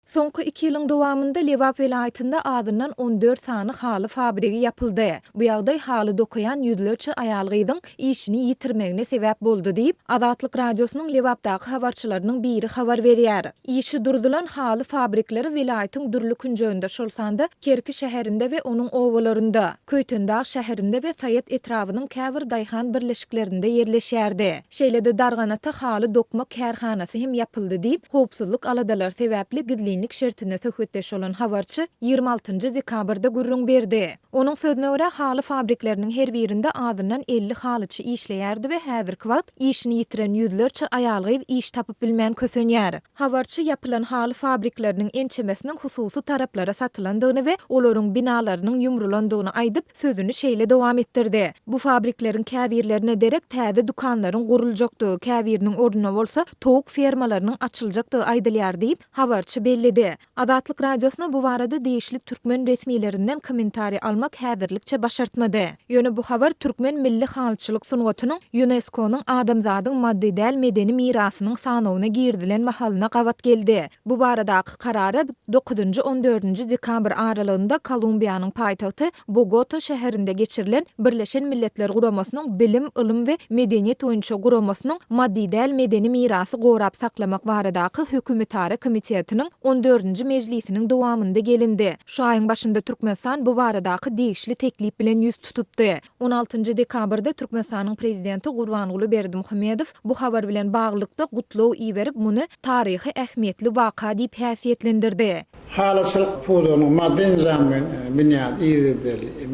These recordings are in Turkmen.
Soňky 2 ýylyň dowamında Lewap vilayatynda adından 14 sany haly fabrigi yapyldy. Bu ýagdaý haly dokuyan ýüzlerçe aýal gyzyň işini ýitirmegine sebäp boldy diýip Azatlyk radiosynyň Lewapdaky habarçylarynyň biri habar berýär. İşi durdulan haly fabrikleri vilayatyň dürli künjeginde şolsanda Kerki şäherinde we onuň owalarynda, Köýtendäk şäherinde we Saýat etrawynyň käbir daýhan birleşiklerinde ýerleşýärdi. Şeýlede Darganata haly dokma kärhanasy hem yapyldy diýip howpsuzlyk aladalar sebäpli gizli şertine söhbetdeş olan habarçı 26 dekabrda gurrun berdi. Onun sözüne görä haly fabrikleriniň her birinde adından 50 halyçy işleýärdi we häzirki wagt işini ýitiren ýüzlerçe aýal gyz iş tapyp bilmän kösenýär. Habarçy yapylan haly fabrikleriniň ençemesiniň hususy taraplara satylandygyny we olaryň binalarynyň ýumrulandygyny aýdyp sözüni şeýle dowam etdirdi. Bu fabrikleriň käbirlerine derek täze dukanlaryň guruljakdygy, käbiriniň orduna bolsa towuk fermalarynyň açyljakdygy aýdylýar diýip habarçy belli. Azatlyk radiosuna bu barada diýişli türkmen resmiýetlerinden kommentari almak häzirlikçe başartmady. Ýöne bu habar türkmen milli halçylyk sunugatynyň UNESCO-nyň adamzadyň maddi däl medeni mirasynyň sanawyna girdilen mahalyna gawat geldi. Bu baradaky karary 9-14 dekabr aralygynda Kolumbiýanyň paýtagty Bogota şäherinde geçirilen Birleşen Milletler Guramasynyň bilim, ilim we medeniýet boýunça guramasynyň maddi däl medeni mirasy gorap saklamak baradaky hökümetara komitetiniň 14-nji mejlisiniň dowamında gelindi. Şu aýyň başynda Türkmenistan bu baradaky diýişli teklip bilen ýüz tutupdy. 16 dekabrda Türkmenistanyň prezidenti Gurbanguly Berdimuhammedow bu habar bilen baglykda gutlaw iýerip muny taryhy ähmiýetli waka diýip häsiýetlendirdi. Halyçylyk pulynyň maddi nizamyny binýan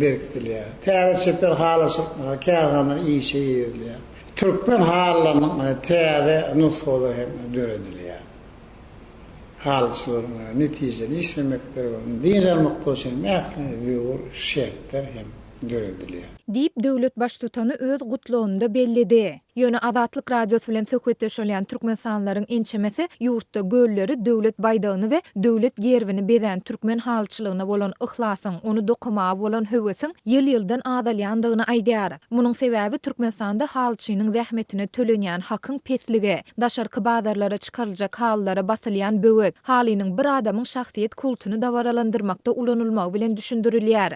berkitilýär. Täze sefer halyçylyk kärhanlar işe ýerilýär. Türkmen halylarynyň täze nusgalar hem döredilýär. Halyçylaryň netijeli işlemekleri var. Diýermek bolsa mähli şertler hem döredilýär. Diýip döwlet baş tutany öz gutlawynda bellidi. Ýöne Azatlyk radiosy bilen söhbetdeş bolan türkmensanlaryň ençemesi ýurtda gölleri, döwlet baýdagyny we döwlet gerwini bezen türkmen halçylygyna bolan ihlasyn, onu dokumaga bolan höwesiň ýyl-ýyldan azalýandygyny aýdýar. Munyň sebäbi Türkmenistanda halçynyň zähmetine tölenýän hakyň pesligi, daşarky bazarlara çykaryljak hallara basylýan böwet, halynyň bir adamyň şahsiýet kultuny dawaralandyrmakda ulanylmagy bilen düşündirilýär.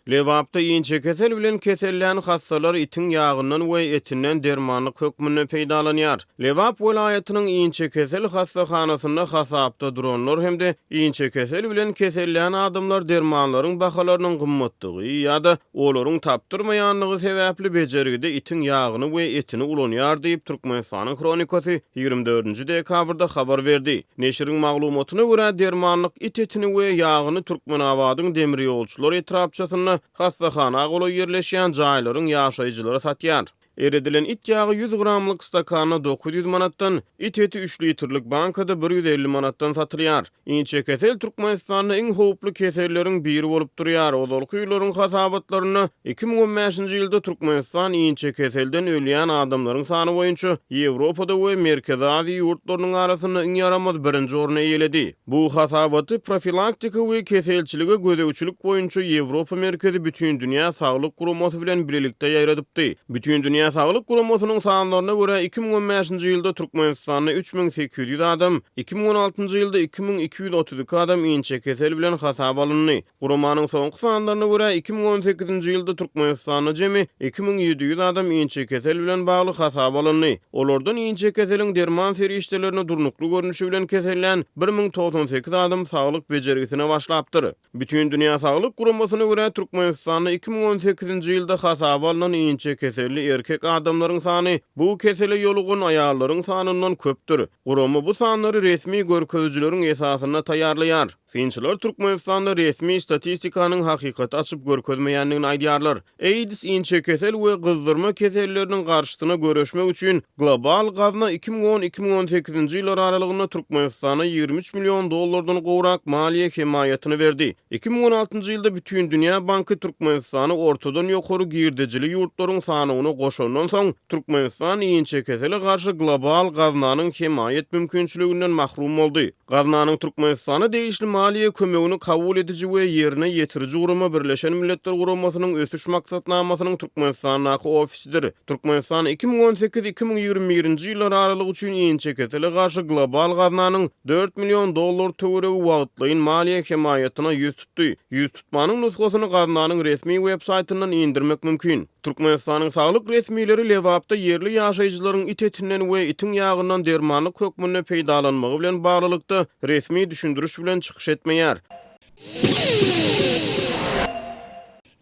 Lewapda ýinçe kesel bilen kesellän hassalar itiň ýagyndan we etinden dermanlyk hökmüne peýdalanýar. Lewap welaýatynyň ýinçe kesel hassahanasyna hasapda duranlar hemde ýinçe kesel bilen kesellän adamlar dermanlaryň bahalarynyň gymmatlygy ýa-da olaryň tapdyrmaýanlygy sebäpli bejerigide itiň ýagyny we etini ulanýar diýip Türkmenistanyň kronikasy 24 dekabrda habar berdi. Neşiriň maglumatyna görä dermanlyk it etini we ýagyny Türkmenabadyň demir ýolçular etrapçasyna hassahana goly ýerleşýän jaýlaryň ýaşaýjylary satýar. Eredilen it ýagy 100 gramlyk stakana 900 manatdan, it eti 3 litrlik bankada 150 manatdan satylýar. Ýinçe kesel Türkmenistanyň iň howply keselleriň biri bolup durýar. Ozalky ýyllaryň hasabatlaryna 2015-nji ýylda Türkmenistan ýinçe keselden ölýän adamlaryň sany boýunça Ýewropada we Merkezi Aziýa ýurtlarynyň arasynda iň ýaramaz birinji orna eýledi. Bu hasabaty profilaktika we keselçilige gödäwçilik boýunça Ýewropa merkezi bütün dünýä saglyk guramasy bilen birlikde ýaýradypdy. Bütün dünýä Saglyk Guramasynyň sanlaryna görä 2015-nji ýylda Türkmenistanda 3800 adam, 2016-njy ýylda 2232 adam ýinçe kesel bilen hasap alyndy. Guramanyň soňky sanlaryna görä 2018-nji ýylda Türkmenistanda jemi 2700 adam ýinçe kesel bilen bagly hasap alyndy. Olardan ýinçe keseliň derman serişdelerini durnukly görnüşi bilen kesellän 1098 adam saglyk bejerigisine başlapdyr. Bütün dünýä Saglyk Guramasyna görä Türkmenistanda 2018-nji ýylda hasap alynan ýinçe keselli erkek adamlaryň sany bu kesele ýolugun aýallaryň sanyndan köpdür. Gurama bu sanlary resmi görkezjileriň esasyna taýýarlaýar. Finçiler Türkmenistanda resmi statistikanyň hakykaty açyp görkezmeýändigini aýdýarlar. AIDS ýinçe kesel we gyzdyrma keselleriniň garşysyna göreşmek üçin global gazna 2010-2018-nji ýyllar aralygynda Türkmenistana 23 milyon dollardan gowrak maliýe himayatyny berdi. 2016-njy ýylda bütün dünýä banky Türkmenistany ortadan ýokary girdejili ýurtlaryň sanyny goşandan soň Türkmenistan ýinçe kesele garşy global gaznanyň himayet mümkinçiliginden mahrum boldy. Gaznanyň Türkmenistana değişli maliýe kömegini kabul edici we ýerine ýetirici gurumy Birleşen Milletler Guramasynyň ösüş maksatnamasynyň Türkmenistanyň ofisidir. Türkmenistan 2018-2021-nji ýyllar aralygy üçin iňçe kesele garşy global gaznanyň $4 milyon töweregi wagtlaýyn maliýe hemayatyna ýüz tutdy. Ýüz tutmanyň nusgasyny gaznanyň resmi web-saytyndan indirmek mümkin. Türkmenistanyň saglyk resmileri Lewapda yerli ýaşaýjylaryň it etinden we itin ýagyndan dermanlyk hökmüne peýdalanmagy bilen baglykda resmi düşündürüş bilen çykyş etmeýär.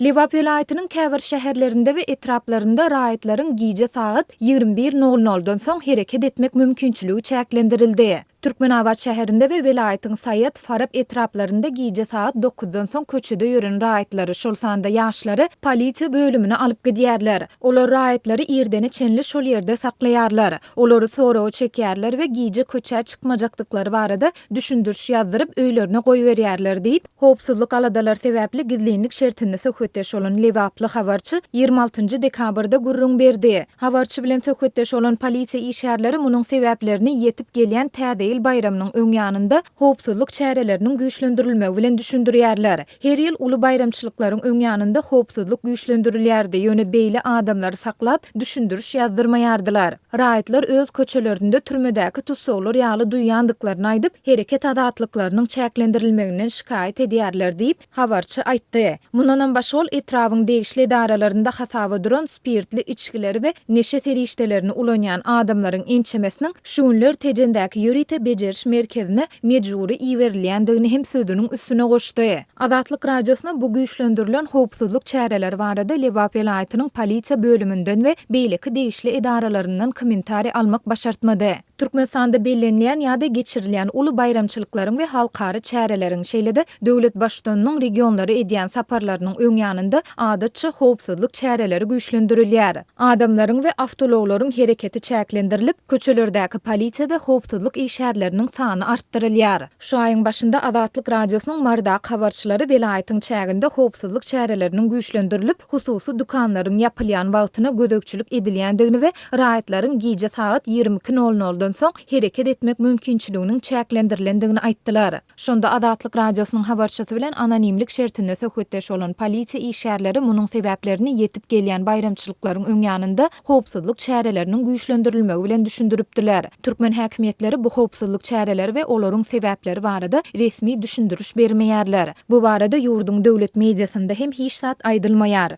Lewap vilayatynyň käbir şäherlerinde we etraplarynda raýatlaryň giýje saat 21:00-dan soň hereket etmek mümkinçiligi çäklendirildi. Türkmenabad şäherinde we vilayatyň Sayat, Farab etraplarynda giýje saat 9-dan soň köçede ýören raýatlary şol sanda ýaşlary polisiýa bölümine alyp gidýärler. Olar raýatlary ýerdeni çenli şol ýerde saklaýarlar. Olary soraw çekýärler we giýje köçe çykmajakdyklary barada düşündürüş ýazdyryp öýlerine goýberýärler diýip, howpsuzlyk aladalar sebäpli gizlinlik şertinde söhbetdeş bolan Lewaply habarçy 26 dekabrda gurrun berdi. Habarçy bilen söhbetdeş bolan polisiýa işgärleri munyň sebäplerini ýetip gelýän täze bayramynyň öňýanynda howpsuzlyk çäreleriniň güýçlendirilmegi bilen düşündirýärler. Her ýyl uly bayramçylyklaryň öňýanynda howpsuzlyk güýçlendirilýärdi. Ýöne beýle adamlary saklap düşündürüş ýazdyrmaýardylar. Raýatlar öz köçelerinde türmedäki tutsaglar ýaly duýandyklaryny aýdyp, hereket adatlyklarynyň çäklendirilmeginden şikayet edýärler diýip habarçy aýtdy. Mundan başga ol etrawyň degişli edaralarynda hasaba duran spirtli içkileri we neşe terişdelerini ulanýan adamlaryň ençemesiniň şuňlar tejendäki ýörite beceriş merkezine mejburi iwerilýändigini hem sözüniň üstüne goşdy. Adatlyk radiosyna bu güýçlendirilen howpsuzlyk çäreleri barada Lewap vilayatynyň polisiýa bölümünden we beýleki degişli edaralaryndan kommentari almak başartmady. Türkmenistanda bellenýän ýa-da geçirilýän uly bayramçylyklaryň we halkary çäreleriň şeýlede döwlet başçylygynyň regionlary edýän saparlarynyň öňýanynda adatça howpsuzlyk çäreleri güýçlendirilýär. Adamlaryň we awtologlaryň hereketi çäklendirilip, köçelerdäki polisiýa we howpsuzlyk işgärleriniň sany artdyrylýar. Şu aýyň başynda Adatlyk radiosynyň marda habarçylary vilayatyň çäginde howpsuzlyk çäreleriniň güýçlendirilip, hususy dukanlaryň ýapylýan wagtyna gözekçilik edilýändigini we raýatlaryň giýje saat 22:00-dan soň hereket etmek mümkinçiliginiň çäklendirilýändigini aýtdylar. Şonda Adatlyk radiosynyň habarçysy bilen anonimlik şertinde söhbetdeş bolan polisiýa işgärleri munyň sebäplerini ýetip gelýän bayramçylyklaryň öňýanynda howpsuzlyk çäreleriniň güýçlendirilmegi bilen düşündiripdiler. Türkmen häkimetleri bu howpsuzlyk çäreleri we olaryň sebäpleri barada resmi düşündürüş bermeýärler. Bu barada ýurdun döwlet mediasynda hem hiç zat aýdylmaýar.